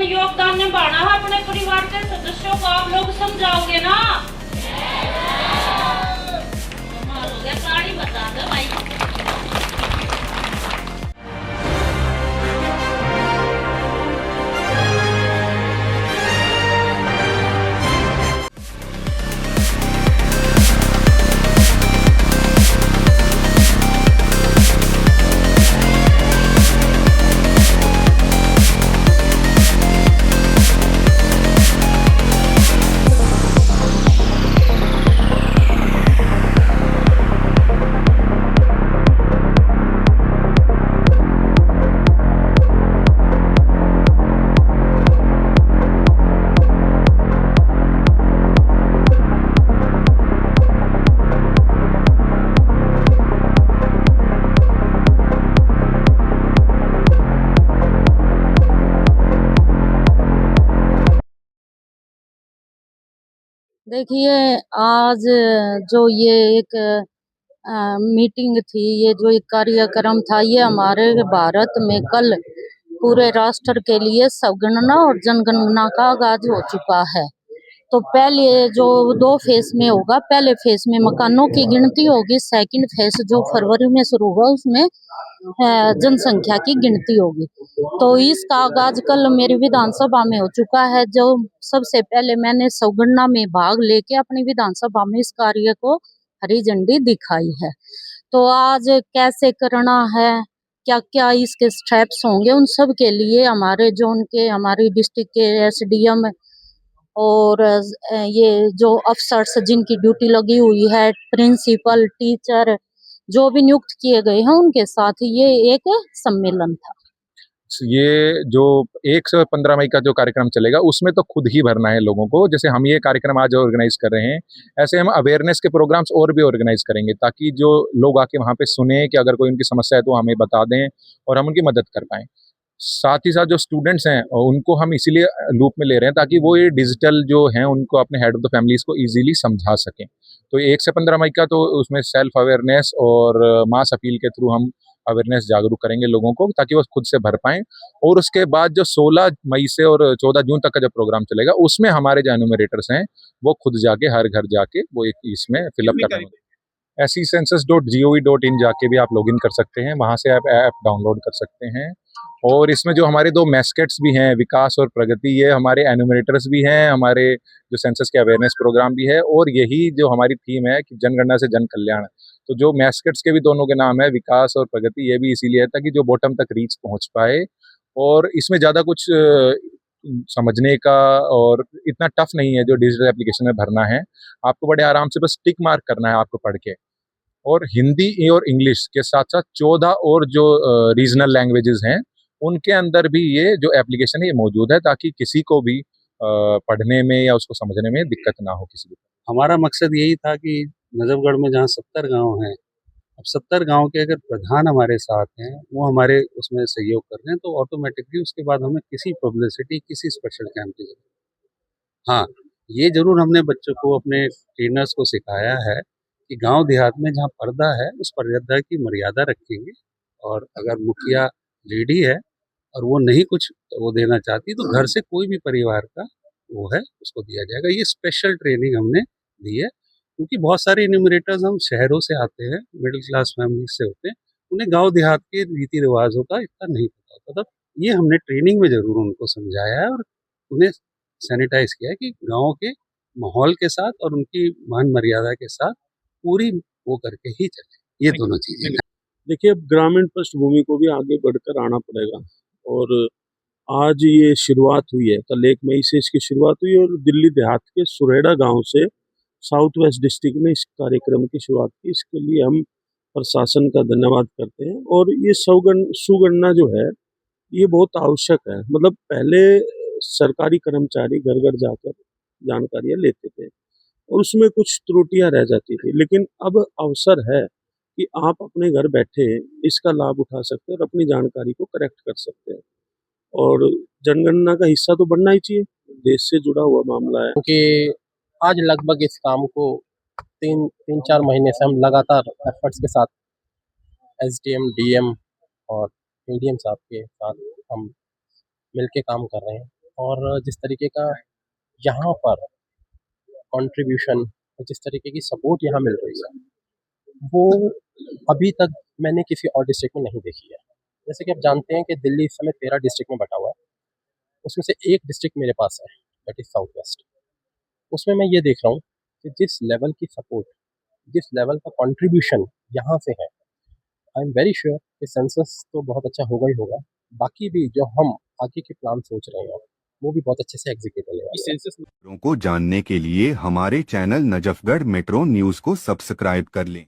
अपन योगदान निभाना है अपने परिवार के सदस्यों को आप लोग समझाओगे ना। ताड़ी बता दो भाई। देखिए, आज जो ये एक मीटिंग थी, ये जो एक कार्यक्रम था, ये हमारे भारत में कल पूरे राष्ट्र के लिए संगणना और जनगणना का आगाज हो चुका है। तो पहले जो 2 फेज में होगा, पहले फेज में मकानों की गिनती होगी, सेकंड फेज जो फरवरी में शुरू होगा उसमें जनसंख्या की गिनती होगी। तो इसका आगाज कल मेरी विधानसभा में हो चुका है। जो सबसे पहले मैंने संगणना में भाग लेके अपनी विधानसभा में इस कार्य को हरी झंडी दिखाई है। तो आज कैसे करना है, क्या क्या इसके स्टेप्स होंगे, उन सब के लिए हमारे जोन के, हमारी डिस्ट्रिक्ट के एसडीएम और ये जो अफसर्स जिनकी ड्यूटी लगी हुई है, प्रिंसिपल, टीचर जो भी नियुक्त किए गए हैं, उनके साथ ये एक सम्मेलन था। ये जो 1 से 15 मई का जो कार्यक्रम चलेगा उसमें तो खुद ही भरना है लोगों को। जैसे हम ये कार्यक्रम आज ऑर्गेनाइज कर रहे हैं, ऐसे हम अवेयरनेस के प्रोग्राम्स और भी ऑर्गेनाइज करेंगे ताकि जो लोग आके वहाँ पे सुने कि अगर कोई उनकी समस्या है तो हमें बता दें और हम उनकी मदद कर पाएँ। साथ ही साथ जो स्टूडेंट्स हैं उनको हम इसीलिए लूप में ले रहे हैं ताकि वो ये डिजिटल जो हैं उनको अपने हेड ऑफ द फैमिलीज को इजीली समझा सकें। तो 1 से 15 मई का तो उसमें सेल्फ अवेयरनेस और मास अपील के थ्रू हम अवेयरनेस जागरूक करेंगे लोगों को ताकि वो खुद से भर पाएँ। और उसके बाद जो 16 मई से और 14 जून तक का जो प्रोग्राम चलेगा उसमें हमारे जो एनुमरेटर्स हैं वो खुद जाके हर घर जाके वो एक इसमें फिलअप करना होगा। SEcensus.gov.in जाके भी आप लॉगिन कर सकते हैं, वहाँ से आप ऐप डाउनलोड कर सकते हैं। और इसमें जो हमारे 2 मैस्केट्स भी हैं, विकास और प्रगति, ये हमारे एनुमरेटर्स भी हैं, हमारे जो सेंसस के अवेयरनेस प्रोग्राम भी है और यही जो हमारी थीम है कि जनगणना से जन कल्याण। तो जो मैस्केट्स के भी दोनों के नाम है विकास और प्रगति, ये भी इसीलिए है ताकि जो बॉटम तक रीच पहुंच पाए। और इसमें ज़्यादा कुछ समझने का और इतना टफ नहीं है जो डिजिटल एप्लीकेशन में भरना है। आपको बड़े आराम से बस टिक मार्क करना है आपको पढ़ के। और हिंदी और इंग्लिश के साथ-साथ 14 और जो रीजनल लैंग्वेजेस हैं, उनके अंदर भी ये जो एप्लीकेशन है ये मौजूद है ताकि किसी को भी पढ़ने में या उसको समझने में दिक्कत ना हो किसी को। हमारा मकसद यही था कि नजफगढ़ में जहाँ 70 गांव हैं, अब 70 गांव के अगर प्रधान हमारे साथ हैं, वो हमारे उसमें सहयोग कर रहे हैं, तो ऑटोमेटिकली उसके बाद हमें किसी पब्लिसिटी, किसी स्पेशल कैंप की जरूरत। हाँ, ये जरूर हमने बच्चों को, अपने ट्रेनर्स को सिखाया है कि गांव देहात में जहाँ पर्दा है उस पर्दा की मर्यादा रखेंगे, और अगर मुखिया लेडी है और वो नहीं कुछ वो देना चाहती तो घर से कोई भी परिवार का वो है उसको दिया जाएगा। ये स्पेशल ट्रेनिंग हमने दी है क्योंकि बहुत सारे इन्यूमरेटर्स हम शहरों से आते हैं, मिडिल क्लास फैमिली से होते हैं, उन्हें गांव देहात के रीति रिवाजों का इतना नहीं पता होता। तब ये हमने ट्रेनिंग में जरूर उनको समझाया है और उन्हें सैनिटाइज किया है कि गाँव के माहौल के साथ और उनकी मान मर्यादा के साथ पूरी वो करके ही चले। ये दोनों चीजें। देखिए, अब ग्रामीण पृष्ठभूमि को भी आगे बढ़कर आना पड़ेगा और आज ये शुरुआत हुई है, कल 1 मई से इसकी शुरुआत हुई और दिल्ली देहात के सुरेड़ा गांव से साउथ वेस्ट डिस्ट्रिक्ट ने इस कार्यक्रम की शुरुआत की। इसके लिए हम प्रशासन का धन्यवाद करते हैं। और ये सुगणना जो है ये बहुत आवश्यक है। मतलब पहले सरकारी कर्मचारी घर घर जाकर जानकारियां लेते थे और उसमें कुछ त्रुटियां रह जाती थी, लेकिन अब अवसर है कि आप अपने घर बैठे इसका लाभ उठा सकते हैं और अपनी जानकारी को करेक्ट कर सकते हैं। और जनगणना का हिस्सा तो बनना ही चाहिए, देश से जुड़ा हुआ मामला है। क्योंकि आज लगभग इस काम को 3-4 महीने से हम लगातार एफर्ट्स के साथ एसडीएम, डीएम और एडीएम साहब के साथ हम मिलके काम कर रहे हैं। और जिस तरीके का यहाँ पर कंट्रीब्यूशन, जिस तरीके की सपोर्ट यहाँ मिल रही है, वो अभी तक मैंने किसी और डिस्ट्रिक्ट में नहीं देखी है। जैसे कि आप जानते हैं कि दिल्ली इस समय 13 डिस्ट्रिक्ट में बटा हुआ है, उसमें से एक डिस्ट्रिक्ट मेरे पास है, दैट इज़ साउथ वेस्ट। उसमें मैं ये देख रहा हूँ कि जिस लेवल की सपोर्ट, जिस लेवल का कंट्रीब्यूशन यहाँ से है, आई एम वेरी श्योर कि सेंसस तो बहुत अच्छा होगा ही होगा, बाकी भी जो हम आगे के प्लान सोच रहे हैं वो भी बहुत अच्छे से एग्जीक्यूट होने वाले हैं। खबरों को जानने के लिए हमारे चैनल नजफगढ़ मेट्रो न्यूज को सब्सक्राइब कर लें।